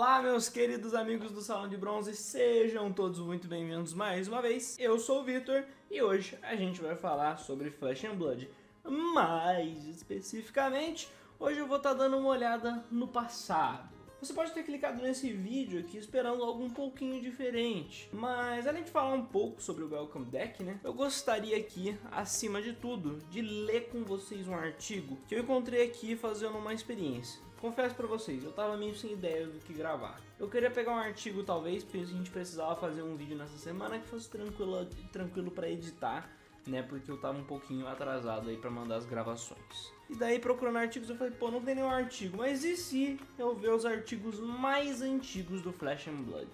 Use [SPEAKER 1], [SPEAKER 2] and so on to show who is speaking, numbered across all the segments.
[SPEAKER 1] Olá, meus queridos amigos do Salão de Bronze, sejam todos muito bem-vindos mais uma vez. Eu sou o Vitor e hoje a gente vai falar sobre Flesh and Blood. Mais especificamente, hoje eu vou estar dando uma olhada no passado. Você pode ter clicado nesse vídeo aqui esperando algo um pouquinho diferente, mas além de falar um pouco sobre o Welcome Deck, né, eu gostaria aqui, acima de tudo, de ler com vocês um artigo que eu encontrei aqui fazendo uma experiência. Confesso pra vocês, eu tava meio sem ideia do que gravar. Eu queria pegar um artigo talvez, porque a gente precisava fazer um vídeo nessa semana que fosse tranquilo pra editar, né, porque eu tava um pouquinho atrasado aí pra mandar as gravações. E daí procurando artigos eu falei, pô, não tem nenhum artigo, mas e se eu ver os artigos mais antigos do Flesh and Blood?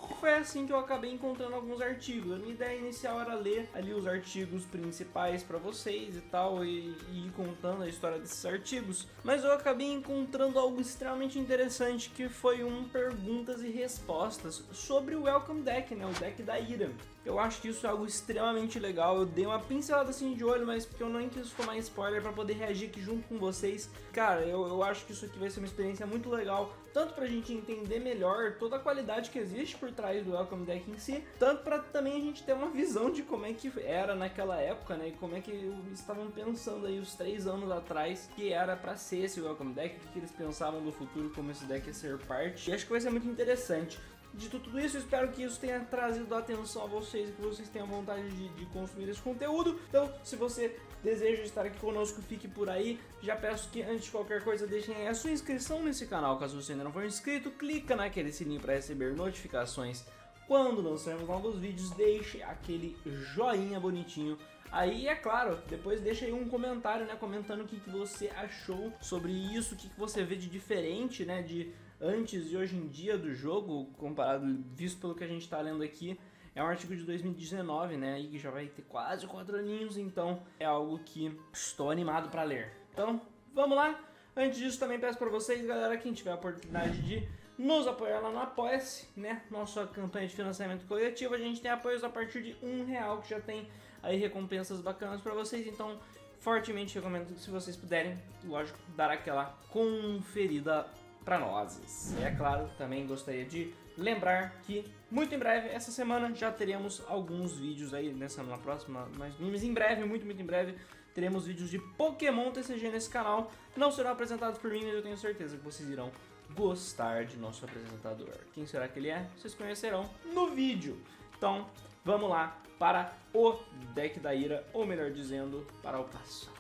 [SPEAKER 1] E foi assim que eu acabei encontrando alguns artigos. A minha ideia inicial era ler ali os artigos principais pra vocês e tal, e ir contando a história desses artigos. Mas eu acabei encontrando algo extremamente interessante, que foi perguntas e respostas sobre o Welcome Deck, né, o deck da Ira. Eu acho que isso é algo extremamente legal. Eu dei uma pincelada assim de olho, mas porque eu não quis tomar spoiler pra poder reagir aqui junto com vocês. Cara, eu acho que isso aqui vai ser uma experiência muito legal, tanto pra gente entender melhor toda a qualidade que existe por trás do Welcome Deck em si, tanto pra também a gente ter uma visão de como é que era naquela época, né, e como é que eles estavam pensando aí os 3 anos atrás que era pra ser esse Welcome Deck, o que eles pensavam do futuro, como esse deck ia ser parte, e acho que vai ser muito interessante. Dito tudo isso, eu espero que isso tenha trazido atenção a vocês e que vocês tenham vontade de consumir esse conteúdo. Então, se você deseja estar aqui conosco, fique por aí. Já peço que, antes de qualquer coisa, deixem aí a sua inscrição nesse canal. Caso você ainda não for inscrito, clica naquele sininho para receber notificações quando lançarmos novos vídeos. Deixe aquele joinha bonitinho. Aí, é claro, depois deixa aí um comentário, né, comentando o que você achou sobre isso, o que você vê de diferente, né, de antes e hoje em dia do jogo, comparado, visto pelo que a gente está lendo aqui. É um artigo de 2019, né, e que já vai ter quase 4 aninhos, então é algo que estou animado para ler. Então, vamos lá. Antes disso, também peço para vocês, galera, quem tiver a oportunidade de nos apoiar lá no Apoia-se, né, nossa campanha de financiamento coletivo, a gente tem apoios a partir de R$1, que já tem aí recompensas bacanas para vocês, então fortemente recomendo que, se vocês puderem, lógico, dar aquela conferida para nós. E é claro, também gostaria de lembrar que muito em breve, essa semana, já teremos alguns vídeos aí, nessa na próxima, mas em breve, muito em breve, teremos vídeos de Pokémon TCG nesse canal. Não serão apresentados por mim, mas eu tenho certeza que vocês irão gostar de nosso apresentador. Quem será que ele é? Vocês conhecerão no vídeo. Então, vamos lá para o deck da Ira, ou melhor dizendo, para o passado.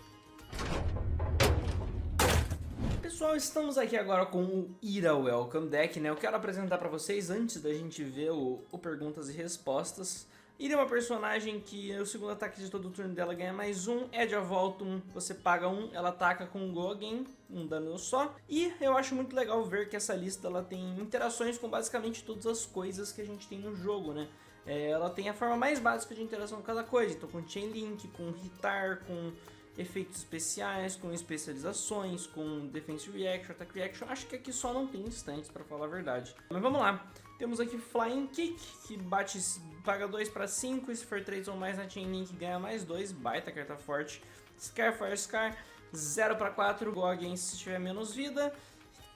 [SPEAKER 1] Pessoal, estamos aqui agora com o Ira Welcome Deck, né? Eu quero apresentar para vocês, antes da gente ver o perguntas e respostas. Ira é uma personagem que o segundo ataque de todo turno dela ganha mais 1, é de a volta 1, você paga 1, ela ataca com um Go Again, um dano só. E eu acho muito legal ver que essa lista ela tem interações com basicamente todas as coisas que a gente tem no jogo, né? Ela tem a forma mais básica de interação com cada coisa, então com Chain Link, com Hitar, com efeitos especiais, com especializações, com Defensive Reaction, Attack Reaction. Acho que aqui só não tem instantes, pra falar a verdade. Mas vamos lá. Temos aqui Flying Kick, que paga 2 para 5, e se for 3 ou mais na Chain Link ganha mais 2, baita carta forte. Scar Fire Scar, 0 para 4, Go Again se tiver menos vida.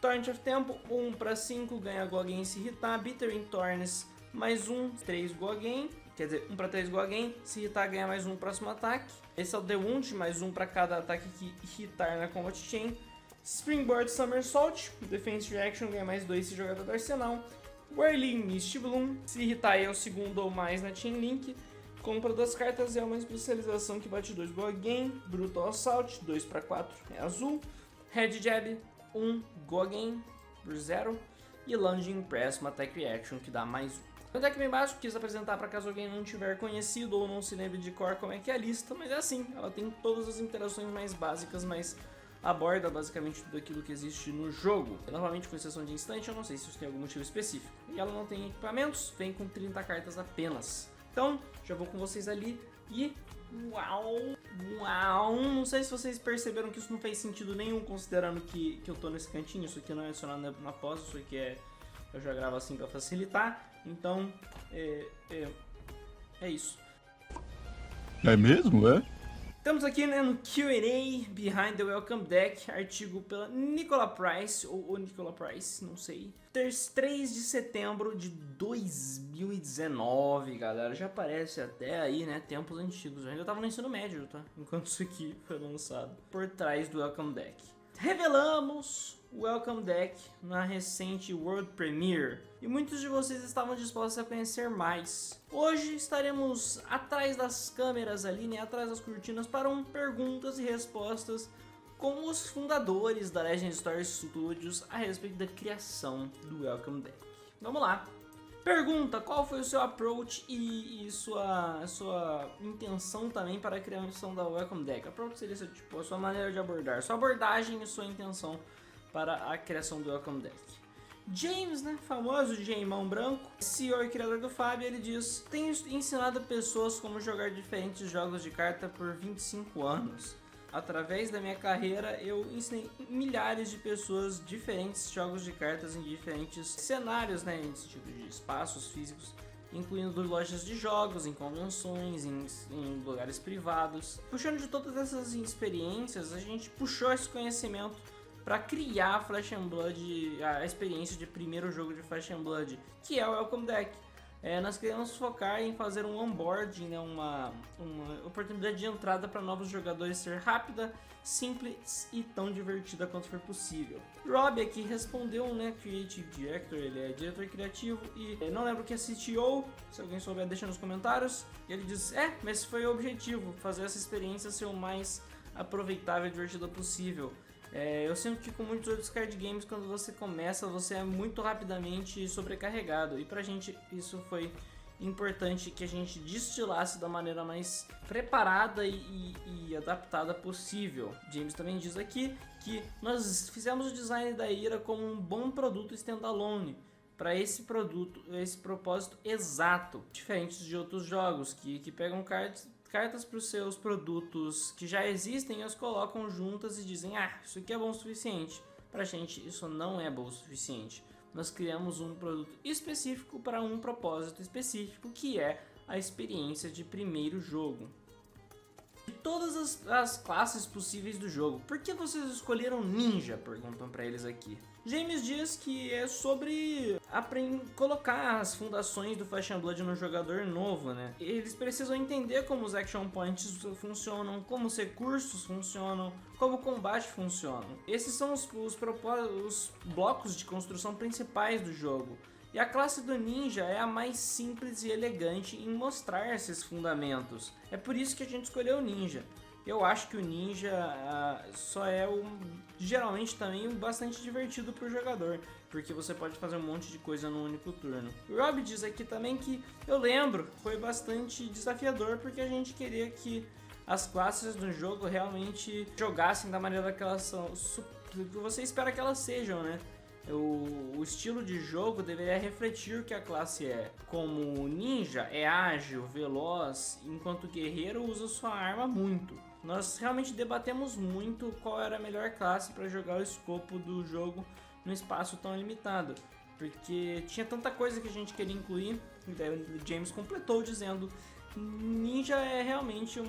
[SPEAKER 1] Torrent of Tempo, 1 para 5, ganha Go Again se irritar. Bittering Thorns, mais 1, 3 Go Again. Quer dizer, 1 para 3 Go Again, se irritar ganha mais 1 no próximo ataque. Esse é o The Wound, mais 1 para cada ataque que irritar na Combat Chain. Springboard Somersault, Defense Reaction, ganha mais 2 se jogar do arsenal. Whirling Mist Bloom, se irritar é o segundo ou mais na Chain Link. Compra 2 cartas, é uma especialização que bate 2 Go Again. Brutal Assault, 2 para 4 é azul. Head Jab, 1 Go Again por 0. E Lunging Press, uma Attack Reaction que dá mais 1. O deck bem básico, quis apresentar para caso alguém não tiver conhecido ou não se lembre de cor como é que é a lista, mas é assim, ela tem todas as interações mais básicas, mas aborda basicamente tudo aquilo que existe no jogo. Novamente, com exceção de instante, eu não sei se isso tem algum motivo específico. E ela não tem equipamentos, vem com 30 cartas apenas. Então, já vou com vocês ali e... Uau! Não sei se vocês perceberam que isso não fez sentido nenhum, considerando que eu tô nesse cantinho. Isso aqui não é adicionado na pós, isso aqui eu já gravo assim para facilitar. Então, é isso.
[SPEAKER 2] É mesmo, é?
[SPEAKER 1] Estamos aqui, né, no Q&A Behind the Welcome Deck, artigo pela Nicola Price, ou Nicola Price, não sei. 3 de setembro de 2019, galera, já aparece até aí, né, tempos antigos. Eu ainda tava no ensino médio, tá, enquanto isso aqui foi lançado. Por trás do Welcome Deck. Revelamos o Welcome Deck na recente World Premiere e muitos de vocês estavam dispostos a conhecer mais. Hoje estaremos atrás das câmeras ali, né, atrás das cortinas para perguntas e respostas com os fundadores da Legend Story Studios a respeito da criação do Welcome Deck. Vamos lá! Pergunta: qual foi o seu approach e sua intenção também para a criação da Welcome Deck? Approach seria tipo a sua maneira de abordar, sua abordagem e sua intenção para a criação do Welcome Deck. James, né, famoso Jaimão Branco, CEO e criador do Fab, ele diz: tenho ensinado pessoas como jogar diferentes jogos de carta por 25 anos. Através da minha carreira, eu ensinei milhares de pessoas diferentes jogos de cartas em diferentes cenários, né, em tipo de espaços físicos, incluindo lojas de jogos, em convenções, em lugares privados. Puxando de todas essas experiências, a gente puxou esse conhecimento para criar Flesh and Blood, a experiência de primeiro jogo de Flesh and Blood, que é o Welcome Deck. Nós queremos focar em fazer um onboarding, né, uma oportunidade de entrada para novos jogadores ser rápida, simples e tão divertida quanto for possível. Rob aqui respondeu, né, Creative Director, ele é diretor criativo e não lembro que é CTO, se alguém souber deixa nos comentários. E ele diz: mas foi o objetivo, fazer essa experiência ser o mais aproveitável e divertida possível. Eu sinto que com muitos outros card games, quando você começa, você é muito rapidamente sobrecarregado. E pra gente isso foi importante que a gente destilasse da maneira mais preparada e adaptada possível. James também diz aqui que nós fizemos o design da Ira como um bom produto standalone para esse propósito exato, diferentes de outros jogos que pegam cartas para os seus produtos que já existem e os colocam juntas e dizem: isso aqui é bom o suficiente. Pra gente isso não é bom o suficiente. Nós criamos um produto específico para um propósito específico, que é a experiência de primeiro jogo. De todas as classes possíveis do jogo, por que vocês escolheram Ninja? Perguntam para eles aqui. James diz que é sobre colocar as fundações do Flesh and Blood no jogador novo, né? Eles precisam entender como os action points funcionam, como os recursos funcionam, como o combate funciona. Esses são os blocos de construção principais do jogo. E a classe do Ninja é a mais simples e elegante em mostrar esses fundamentos. É por isso que a gente escolheu o Ninja. Eu acho que o Ninja só é geralmente também bastante divertido para o jogador, porque você pode fazer um monte de coisa num único turno. O Rob diz aqui também que, eu lembro, foi bastante desafiador porque a gente queria que as classes do jogo realmente jogassem da maneira que elas são, que você espera que elas sejam, né? O estilo de jogo deveria refletir o que a classe é. Como ninja é ágil, veloz, enquanto guerreiro usa sua arma muito. Nós realmente debatemos muito qual era a melhor classe para jogar o escopo do jogo num espaço tão limitado, porque tinha tanta coisa que a gente queria incluir. E daí o James completou dizendo: ninja é realmente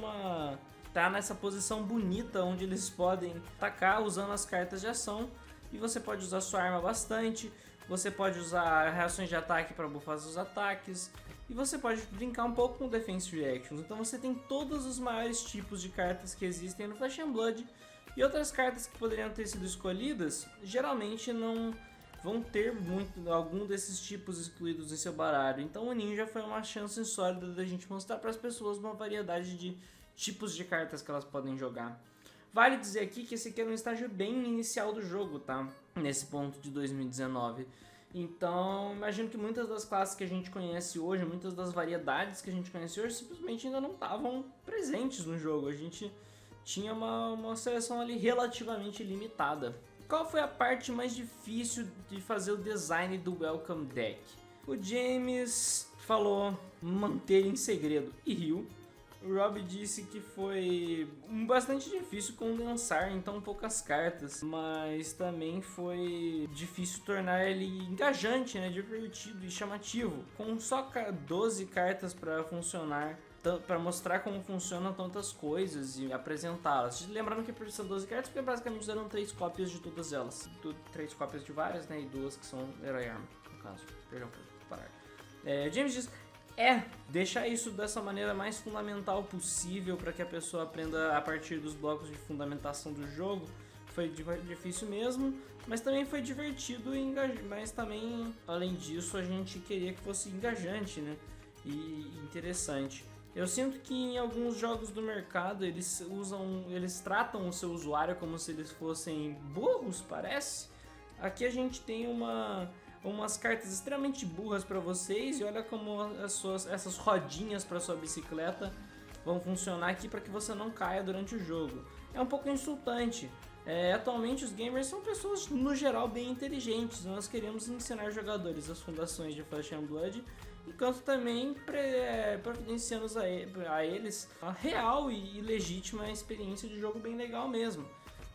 [SPEAKER 1] tá nessa posição bonita onde eles podem atacar usando as cartas de ação. E você pode usar sua arma bastante, você pode usar reações de ataque para buffar seus ataques, e você pode brincar um pouco com Defense Reactions. Então você tem todos os maiores tipos de cartas que existem no Flesh and Blood, e outras cartas que poderiam ter sido escolhidas, geralmente não vão ter algum desses tipos excluídos em seu baralho. Então o Ninja foi uma chance sólida da gente mostrar para as pessoas uma variedade de tipos de cartas que elas podem jogar. Vale dizer aqui que esse aqui é um estágio bem inicial do jogo, tá? Nesse ponto de 2019. Então, imagino que muitas das classes que a gente conhece hoje, muitas das variedades que a gente conhece hoje, simplesmente ainda não estavam presentes no jogo. A gente tinha uma seleção ali relativamente limitada. Qual foi a parte mais difícil de fazer o design do Welcome Deck? O James falou manter em segredo e riu. O Rob disse que foi bastante difícil condensar em tão poucas cartas, mas também foi difícil tornar ele engajante, né, divertido e chamativo. Com só 12 cartas para funcionar, para mostrar como funcionam tantas coisas e apresentá-las. Lembrando que são 12 cartas, porque basicamente eram 3 cópias de todas elas. 3 cópias de várias, né, e 2 que são Herói Arma, no caso. Perdão por parar. James diz, deixar isso dessa maneira mais fundamental possível para que a pessoa aprenda a partir dos blocos de fundamentação do jogo. Foi difícil mesmo, mas também foi divertido e mas também, além disso, a gente queria que fosse engajante, né, e interessante. Eu sinto que em alguns jogos do mercado eles tratam o seu usuário como se eles fossem burros, parece. Aqui a gente tem umas cartas extremamente burras para vocês e olha como essas rodinhas para sua bicicleta vão funcionar aqui para que você não caia durante o jogo. É um pouco insultante. Atualmente os gamers são pessoas no geral bem inteligentes. Nós queremos ensinar jogadores as fundações de Flesh and Blood, enquanto também providenciando a eles a real e legítima experiência de jogo bem legal mesmo.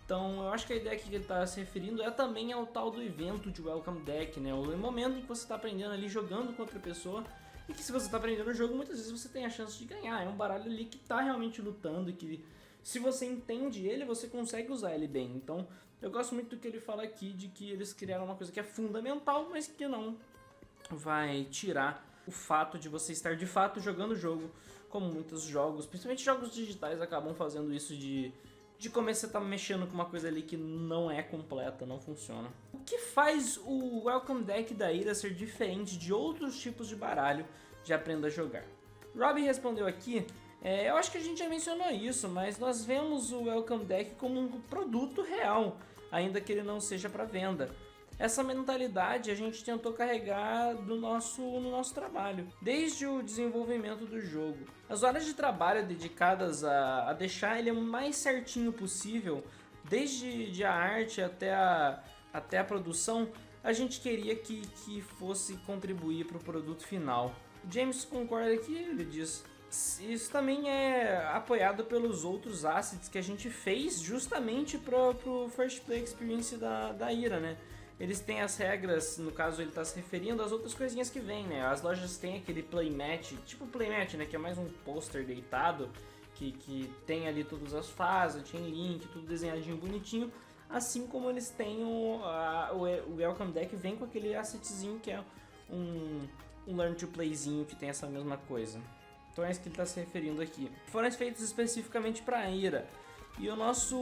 [SPEAKER 1] Então eu acho que a ideia que ele está se referindo é também ao tal do evento de Welcome Deck, né? O momento em que você está aprendendo ali jogando com outra pessoa, e que se você está aprendendo o jogo, muitas vezes você tem a chance de ganhar. É um baralho ali que está realmente lutando e que, se você entende ele, você consegue usar ele bem. Então eu gosto muito do que ele fala aqui, de que eles criaram uma coisa que é fundamental, mas que não vai tirar o fato de você estar de fato jogando o jogo, como muitos jogos, principalmente jogos digitais, acabam fazendo isso de como você tá mexendo com uma coisa ali que não é completa, não funciona. O que faz o Welcome Deck da Ira ser diferente de outros tipos de baralho de Aprenda a Jogar? Robbie respondeu aqui, eu acho que a gente já mencionou isso, mas nós vemos o Welcome Deck como um produto real, ainda que ele não seja para venda. Essa mentalidade a gente tentou carregar no nosso trabalho, desde o desenvolvimento do jogo. As horas de trabalho dedicadas a deixar ele o mais certinho possível, desde a arte até a produção, a gente queria que fosse contribuir para o produto final. James concorda aqui, ele diz, isso também é apoiado pelos outros assets que a gente fez justamente pro First Play Experience da Ira, né? Eles têm as regras, no caso ele está se referindo às outras coisinhas que vem, né? As lojas têm aquele playmat, tipo playmat, né? Que é mais um pôster deitado, que tem ali todas as fases, tem link, tudo desenhadinho bonitinho. Assim como eles têm o Welcome Deck, vem com aquele assetzinho que é um Learn to Playzinho que tem essa mesma coisa. Então é isso que ele está se referindo aqui. Foram feitos especificamente para a Ira. E o nosso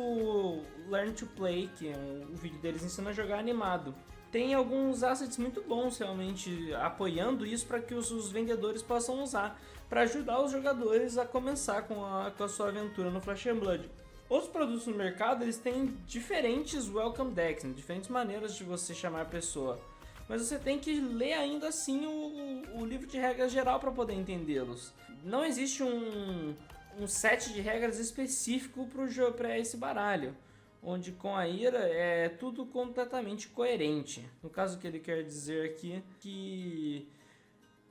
[SPEAKER 1] Learn to Play, que é o vídeo deles ensina a jogar animado, tem alguns assets muito bons realmente apoiando isso para que os vendedores possam usar para ajudar os jogadores a começar com a sua aventura no Flesh and Blood. Outros produtos no mercado eles têm diferentes Welcome Decks, né? Diferentes maneiras de você chamar a pessoa. Mas você tem que ler ainda assim o livro de regras geral para poder entendê-los. Não existe um set de regras específico para esse baralho, onde com a Ira é tudo completamente coerente. No caso que ele quer dizer aqui, que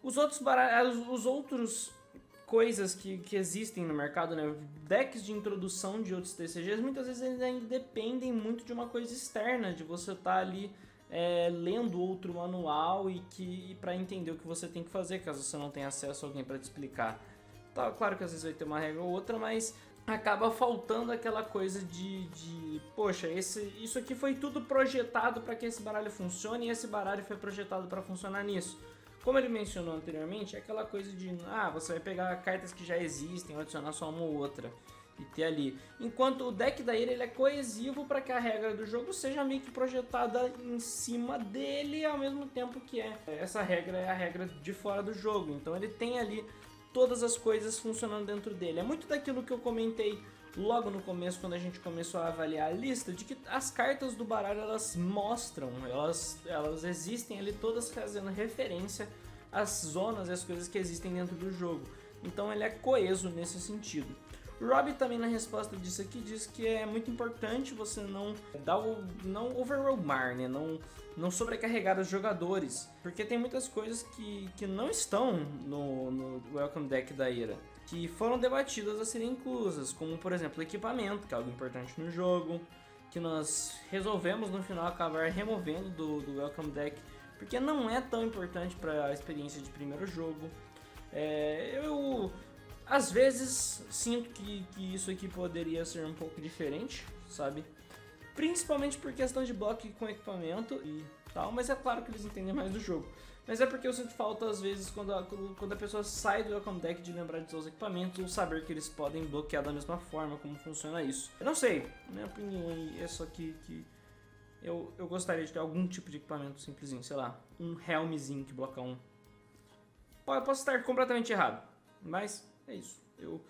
[SPEAKER 1] os outros baralhos, os outros coisas que existem no mercado, né, decks de introdução de outros TCGs, muitas vezes eles ainda dependem muito de uma coisa externa, de você estar ali lendo outro manual e para entender o que você tem que fazer, caso você não tenha acesso a alguém para te explicar. Tá, claro que às vezes vai ter uma regra ou outra, mas acaba faltando aquela coisa poxa, isso aqui foi tudo projetado para que esse baralho funcione e esse baralho foi projetado para funcionar nisso. Como ele mencionou anteriormente, é aquela coisa de, você vai pegar cartas que já existem, adicionar só uma ou outra e ter ali. Enquanto o deck da Ira ele é coesivo para que a regra do jogo seja meio que projetada em cima dele, ao mesmo tempo que essa regra é a regra de fora do jogo. Então ele tem ali todas as coisas funcionando dentro dele. É muito daquilo que eu comentei logo no começo, quando a gente começou a avaliar a lista, de que as cartas do baralho elas mostram, elas existem ali todas fazendo referência às zonas e às coisas que existem dentro do jogo. Então ele é coeso nesse sentido. O Robbie também na resposta disso aqui diz que é muito importante você não overwhelmar, né? Não sobrecarregar os jogadores, porque tem muitas coisas que não estão no Welcome Deck da Ira, que foram debatidas a serem inclusas, como por exemplo equipamento, que é algo importante no jogo, que nós resolvemos no final acabar removendo do Welcome Deck, porque não é tão importante para a experiência de primeiro jogo. Às vezes sinto que isso aqui poderia ser um pouco diferente, sabe? Principalmente por questão de bloco com equipamento e tal, mas é claro que eles entendem mais do jogo. Mas é porque eu sinto falta às vezes quando a pessoa sai do Welcome Deck de lembrar de seus equipamentos ou saber que eles podem bloquear da mesma forma, como funciona isso. Eu não sei, minha opinião aí é só que eu gostaria de ter algum tipo de equipamento simplesinho, sei lá, um helmzinho que bloca um. Eu posso estar completamente errado, mas é isso, eu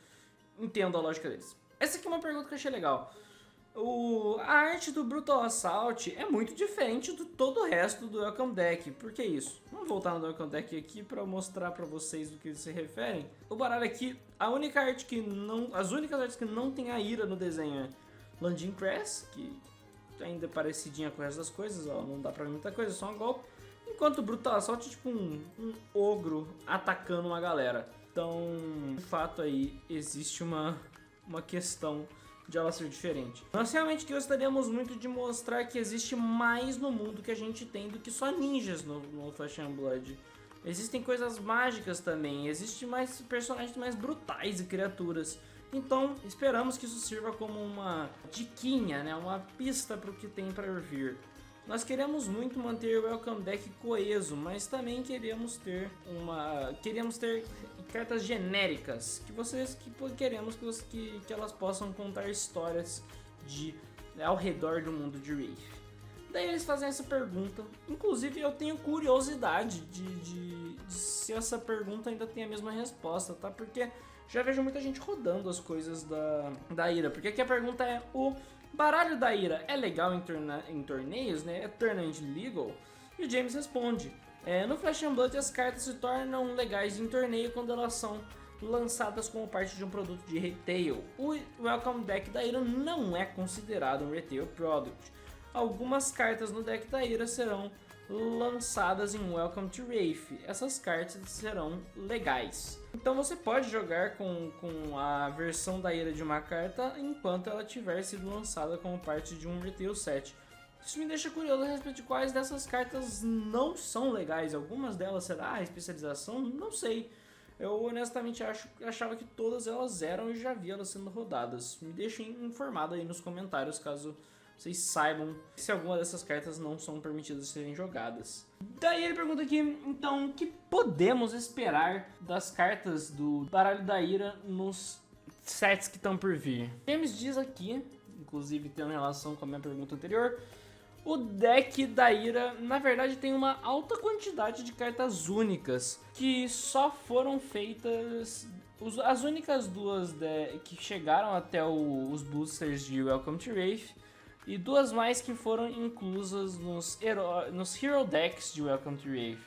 [SPEAKER 1] entendo a lógica deles. Essa aqui é uma pergunta que eu achei legal. A arte do Brutal Assault é muito diferente do todo o resto do Welcome Deck. Por que isso? Vamos voltar no Welcome Deck aqui para mostrar para vocês do que eles se referem. O baralho aqui, as únicas artes que não tem a ira no desenho é Landing Crest, que ainda é parecidinha com o resto das coisas, ó, não dá pra ver muita coisa, é só um golpe. Enquanto o Brutal Assault é tipo um ogro atacando uma galera. Então, de fato aí, existe uma questão de ela ser diferente. Nós realmente gostaríamos muito de mostrar que existe mais no mundo que a gente tem do que só ninjas no Flesh and Blood. Existem coisas mágicas também, existem mais personagens mais brutais e criaturas. Então esperamos que isso sirva como uma diquinha, né? Uma pista para o que tem para vir. Nós queremos muito manter o Welcome Deck coeso, mas também queremos ter cartas genéricas queremos que elas possam contar histórias ao redor do mundo de Wraith. Daí eles fazem essa pergunta. Inclusive eu tenho curiosidade de se essa pergunta ainda tem a mesma resposta, tá? Porque já vejo muita gente rodando as coisas da Ira. Porque aqui a pergunta é: o baralho da Ira é legal em torneios, né? É tournament legal? E o James responde: no Flesh and Blood as cartas se tornam legais em torneio quando elas são lançadas como parte de um produto de retail. O Welcome Deck da Ira não é considerado um retail product. Algumas cartas no deck da Ira serão lançadas em Welcome to Wraith. Essas cartas serão legais. Então você pode jogar com a versão da Ira de uma carta enquanto ela tiver sido lançada como parte de um retail set. Isso me deixa curioso a respeito de quais dessas cartas não são legais. Algumas delas será especialização? Não sei. Eu honestamente achava que todas elas eram e já vi elas sendo rodadas. Me deixem informado aí nos comentários caso vocês saibam se alguma dessas cartas não são permitidas serem jogadas. Daí ele pergunta aqui, então, o que podemos esperar das cartas do baralho da Ira nos sets que estão por vir? James diz aqui, inclusive tendo relação com a minha pergunta anterior, o deck da Ira, na verdade, tem uma alta quantidade de cartas únicas, que só foram feitas... As únicas duas que chegaram até os boosters de Welcome to Wraith, e duas mais que foram inclusas nos Hero Decks de Welcome to Wraith.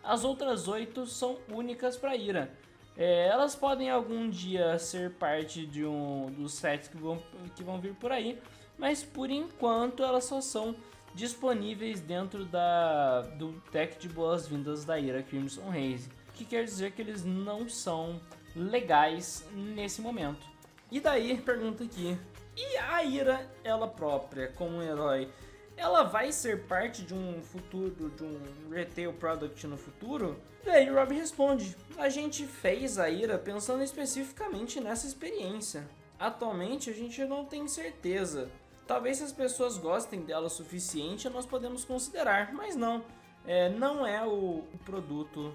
[SPEAKER 1] As outras 8 são únicas para Ira. Elas podem algum dia ser parte dos sets que vão vir por aí, mas por enquanto elas só são disponíveis dentro do deck de boas-vindas da Ira Crimson Haze, que quer dizer que eles não são legais nesse momento. E daí pergunta aqui: e a Ira, ela própria, como um herói, ela vai ser parte de um futuro, de um retail product no futuro? E aí o Rob responde: a gente fez a Ira pensando especificamente nessa experiência. Atualmente a gente não tem certeza. Talvez se as pessoas gostem dela o suficiente, nós podemos considerar, mas não. Não é o produto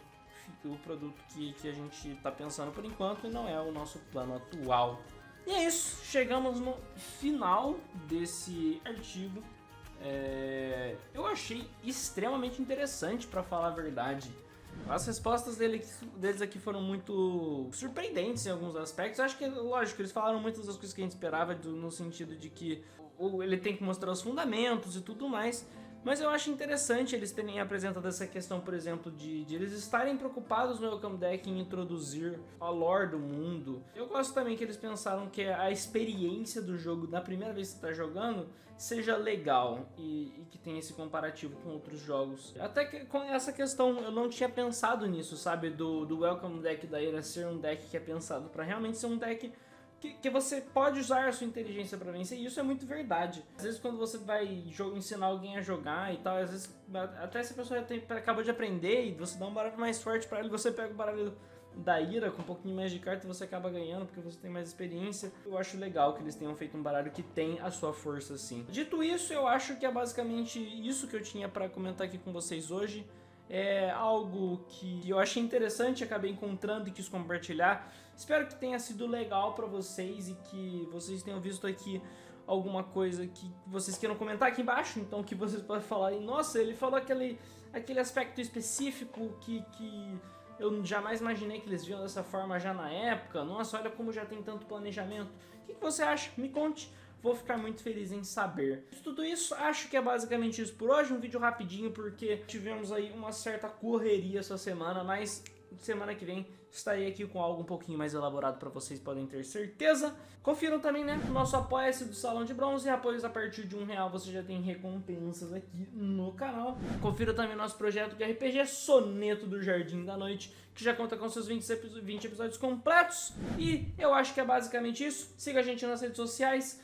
[SPEAKER 1] que a gente está pensando por enquanto e não é o nosso plano atual. E é isso, chegamos no final desse artigo. Eu achei extremamente interessante, para falar a verdade. As respostas deles aqui foram muito surpreendentes em alguns aspectos. Eu acho que, lógico, eles falaram muitas das coisas que a gente esperava, no sentido de que ele tem que mostrar os fundamentos e tudo mais. Mas eu acho interessante eles terem apresentado essa questão, por exemplo, de eles estarem preocupados no Welcome Deck em introduzir a lore do mundo. Eu gosto também que eles pensaram que a experiência do jogo, na primeira vez que você está jogando, seja legal e que tenha esse comparativo com outros jogos. Até que com essa questão, eu não tinha pensado nisso, sabe? Do Welcome Deck da Ira ser um deck que é pensado para realmente ser um deck que você pode usar a sua inteligência para vencer, e isso é muito verdade. Às vezes quando você vai ensinar alguém a jogar e tal, às vezes até se a pessoa acabou de aprender e você dá um baralho mais forte para ele, você pega o baralho da ira, com um pouquinho mais de carta você acaba ganhando porque você tem mais experiência. Eu acho legal que eles tenham feito um baralho que tem a sua força assim. Dito isso, eu acho que é basicamente isso que eu tinha para comentar aqui com vocês hoje. É algo que eu achei interessante, acabei encontrando e quis compartilhar. Espero que tenha sido legal para vocês e que vocês tenham visto aqui alguma coisa que vocês queiram comentar aqui embaixo. Então que vocês podem falar, nossa, ele falou aquele aspecto específico que eu jamais imaginei que eles viam dessa forma já na época. Nossa, olha como já tem tanto planejamento. O que você acha? Me conte. Vou ficar muito feliz em saber. Tudo isso, acho que é basicamente isso por hoje. Um vídeo rapidinho, porque tivemos aí uma certa correria essa semana, mas semana que vem estarei aqui com algo um pouquinho mais elaborado para vocês, podem ter certeza. Confiram também, né, o nosso apoia-se do Salão de Bronze. Apoios a partir de R$1 você já tem recompensas aqui no canal. Confira também nosso projeto de RPG Soneto do Jardim da Noite, que já conta com seus 20 episódios completos. E eu acho que é basicamente isso. Siga a gente nas redes sociais.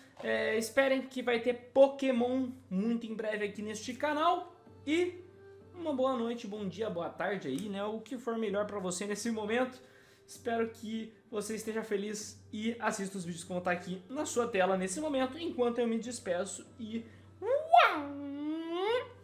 [SPEAKER 1] Esperem que vai ter Pokémon muito em breve aqui neste canal. E uma boa noite, bom dia, boa tarde aí, né? O que for melhor pra você nesse momento. Espero que você esteja feliz e assista os vídeos como tá aqui na sua tela nesse momento, enquanto eu me despeço e... Uau!